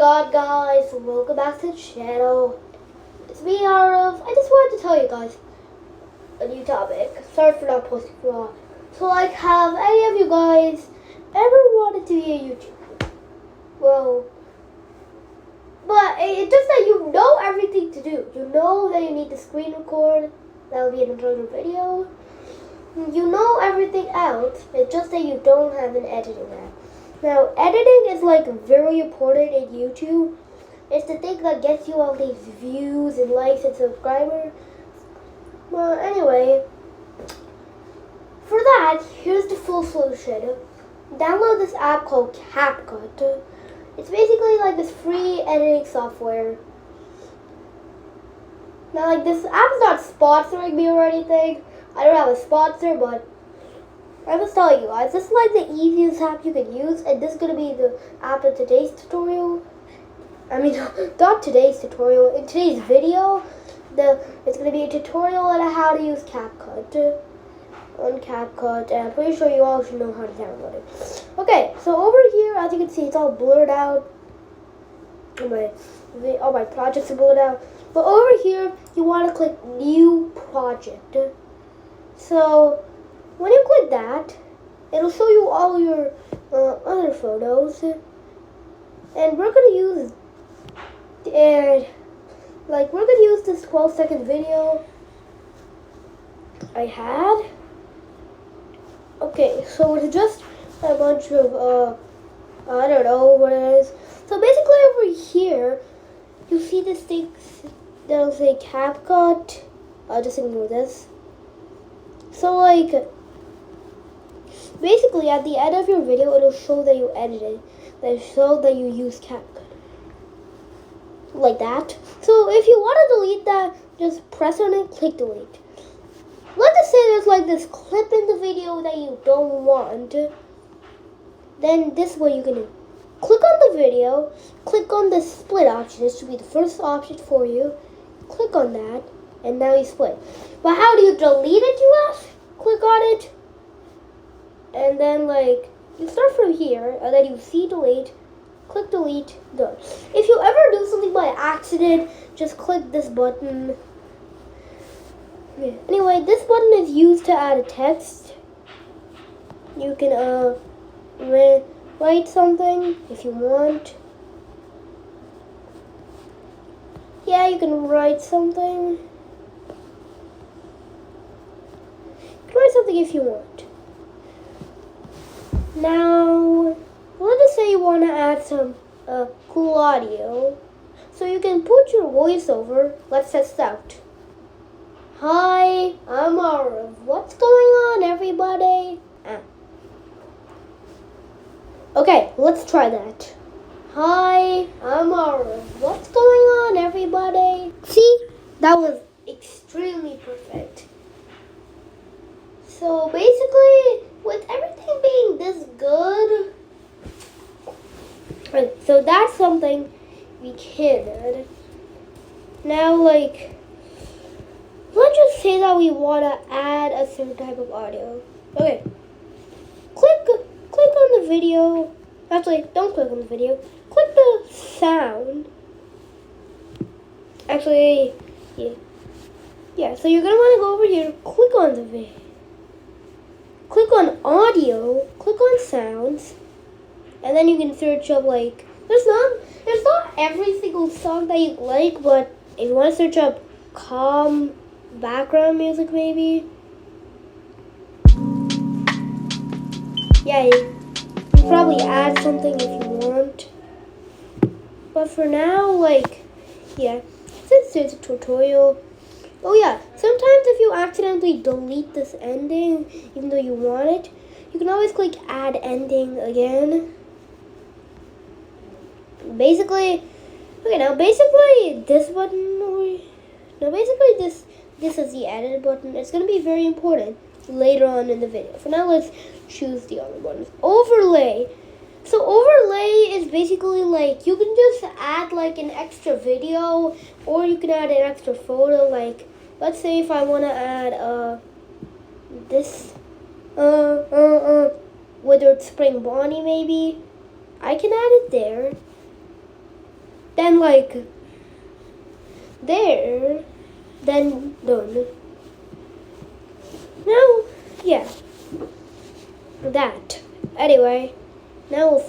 god, guys, welcome back to the channel. It's me, Arav. I just wanted to tell you guys a new topic. Sorry for not posting for a while. So, like, have any of you guys ever wanted to be a YouTuber? Well, but it's just that you know everything to do. You know that you need to screen record. That will be another video. You know everything else. It's just that you don't have an editing app. Now, editing is like very important in YouTube. It's the thing that gets you all these views and likes and subscribers. Well, anyway, for that, here's the full solution. Download this app called CapCut. It's basically like this free editing software. Now, like, this app is not sponsoring me or anything. I don't have a sponsor, but I'm just telling you guys, this is like the easiest app you can use, and this is going to be the app in today's tutorial. I mean, not today's tutorial, in today's video, it's going to be a tutorial on how to use CapCut. On CapCut, and I'm pretty sure you all should know how to download it. Okay, so over here, as you can see, it's all blurred out. All my projects are blurred out. But over here, you want to click New Project. So, when you click that, it'll show you all your other photos, and we're gonna use this 12-second video I had. Okay, so it's just a bunch of I don't know what it is. So basically, over here, you see this thing that'll say CapCut. I'll just ignore this. So, like, basically, at the end of your video, it'll show that you edited. It'll show that you used CapCut. Like that. So, if you want to delete that, just press on it, click delete. Let's just say there's, like, this clip in the video that you don't want. Then, this is what you can do. Click on the video. Click on the split option. This should be the first option for you. Click on that. And now you split. But how do you delete it, you ask? Click on it. And then, like, you start from here. And then you see delete. Click delete. Done. If you ever do something by accident, just click this button. Yeah. Anyway, this button is used to add a text. You can, write something if you want. Yeah, you can write something. Try something if you want. Now, let's just say you want to add some cool audio. So you can put your voice over. Let's test out. Hi, I'm Arav. What's going on, everybody? Okay, let's try that. Hi, I'm Arav. What's going on, everybody? See, that was extremely perfect. So basically, with everything being this good, so that's something we can add. Now, like, let's just say that we want to add a certain type of audio. Okay, click on the video. Actually, don't click on the video. Click the sound. Actually, yeah. So you're gonna want to go over here. Click on the video. Click on audio, click on sounds, and then you can search up, like, there's not every single song that you like, but if you want to search up calm background music, maybe, yeah, you can probably add something if you want. But for now, like, yeah, since it's a tutorial. Oh yeah, sometimes if you accidentally delete this ending, even though you want it, you can always click add ending again. Basically, okay, now basically this button, this is the edit button. It's going to be very important later on in the video. For now, let's choose the other ones. Overlay. So overlay is basically like, you can just add like an extra video, or you can add an extra photo. Like, let's say if I want to add this Withered Spring Bonnie, maybe I can add it there. then like there, then done. Now, yeah, that. Anyway, now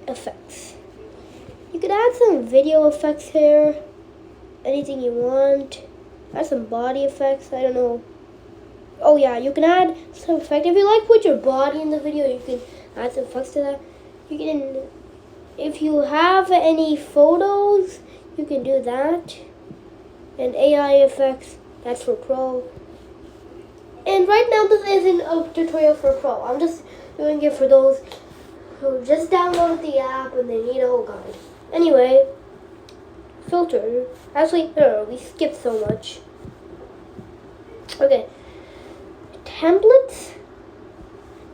effects. You can add some video effects here, anything you want. Add some body effects, I don't know. Oh yeah, you can add some effect. If you like put your body in the video, you can add some effects to that. You can, if you have any photos, you can do that. And AI effects, that's for pro. And right now this isn't a tutorial for pro. I'm just doing it for those who just downloaded the app and they need a whole guide. Anyway, filter. Actually, no, we skipped so much. Okay. Templates.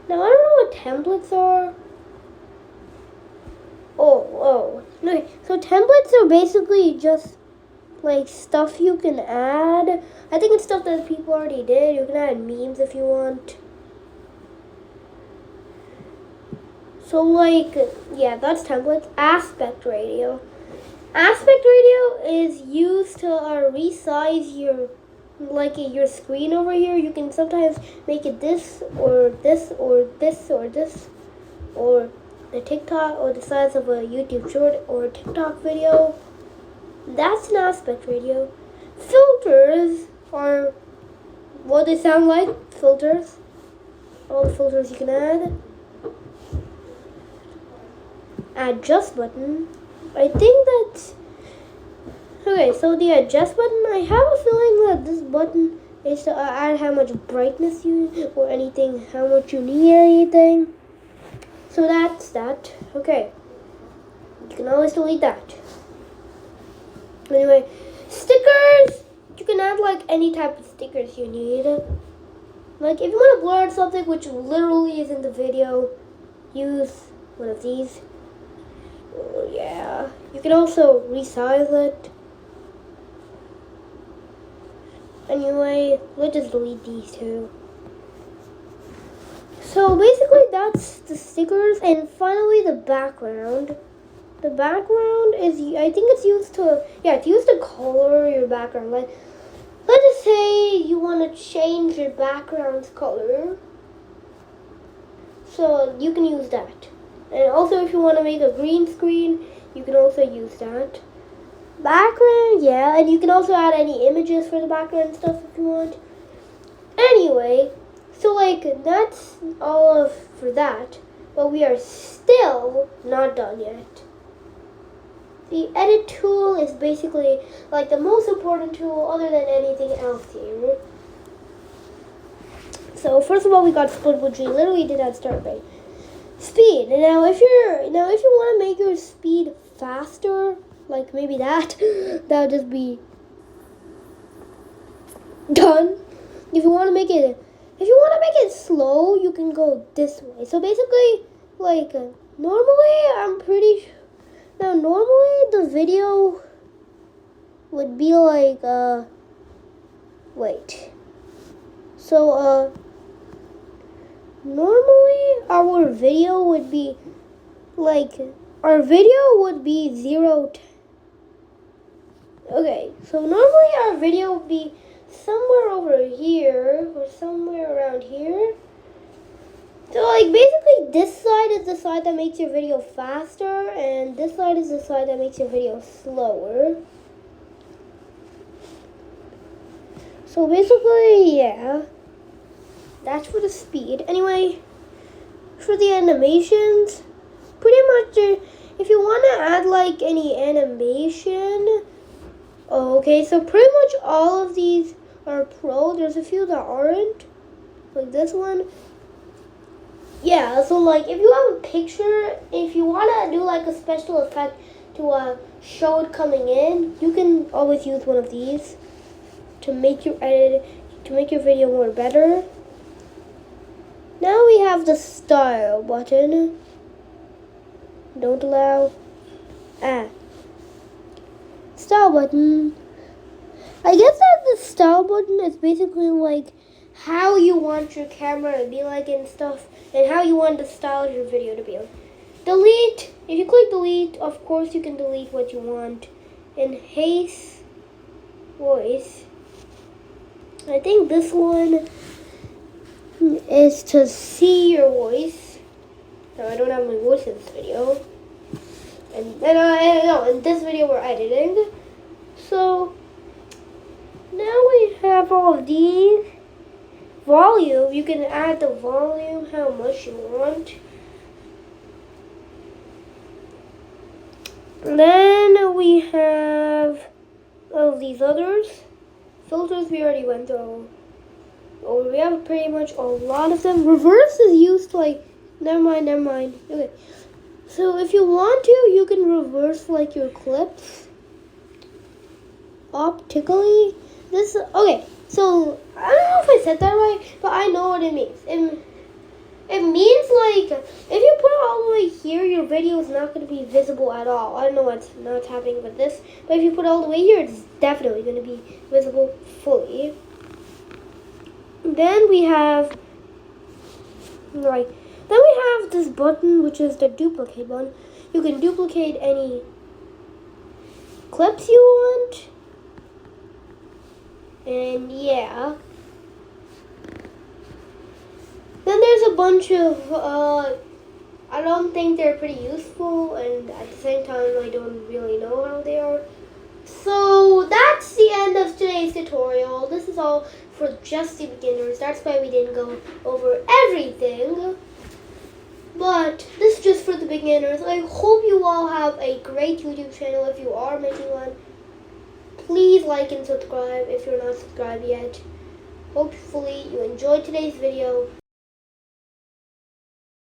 Now I don't know what templates are. Oh. No, so templates are basically just like stuff you can add. I think it's stuff that people already did. You can add memes if you want. So like, yeah, that's templates. Aspect ratio. Aspect ratio is used to resize your your screen over here. You can sometimes make it this or this or this or this, or a TikTok or the size of a YouTube short or a TikTok video. That's an aspect ratio. Filters are what they sound like. Filters. All the filters you can add. Adjust button. I think that's okay. So the adjust button, I have a feeling that this button is to add how much brightness you or anything, how much you need anything. So that's that. Okay. You can always delete that. Anyway, stickers. You can add like any type of stickers you need. Like if you want to blur something which literally is in the video, use one of these. Oh, yeah. You can also resize it. Anyway, let's just delete these two. So basically that's the stickers, and finally the background. The background is, I think it's used to, it's used to color your background. Like, let's just say you want to change your background's color. So you can use that. And also if you want to make a green screen, you can also use that. Background, yeah, and you can also add any images for the background stuff if you want. Anyway, so like that's all for that, but we are still not done yet. The edit tool is basically like the most important tool other than anything else here. So first of all, we got split, which we literally did at start rate. Speed. Now if you want to make your speed faster, like maybe that'll just be done. If you want to make it slow, you can go this way. So basically, like normally the video would be like normally our video would be zero. Okay, so normally our video would be somewhere over here or somewhere around here. So like basically this side is the side that makes your video faster, and this side is the side that makes your video slower. So basically, yeah, that's for the speed. Anyway, for the animations, pretty much if you want to add like any animation, okay, so pretty much all of these are pro. There's a few that aren't, like this one. Yeah, so like if you have a picture, if you want to do like a special effect to show it coming in, you can always use one of these to make your video more better. Now we have the style button. Don't allow. Style button. I guess that the style button is basically like how you want your camera to be like and stuff, and how you want the style of your video to be like. delete. If you click delete, of course you can delete what you want. Enhance voice. I think this one is to see your voice. No, I don't have my voice in this video. And in this video we're editing. So now we have all of these. Volume, you can add the volume how much you want. And then we have all of these others. Filters we already went through. Oh, we have pretty much a lot of them. Reverse is used like, never mind. Okay. So if you want to, you can reverse like your clips optically. Okay. So I don't know if I said that right, but I know what it means. It means like if you put it all the way here, your video is not going to be visible at all. I don't know what's happening with this, but if you put it all the way here, it's definitely going to be visible fully. Then we have this button, which is the duplicate button. You can duplicate any clips you want. And yeah. Then there's a bunch of, I don't think they're pretty useful, and at the same time, I don't really know how they are. So that's the end of today's tutorial. This is all for just the beginners. That's why we didn't go over everything. But this is just for the beginners. I hope you all have a great YouTube channel if you are making one. Please like and subscribe if you're not subscribed yet. Hopefully you enjoyed today's video.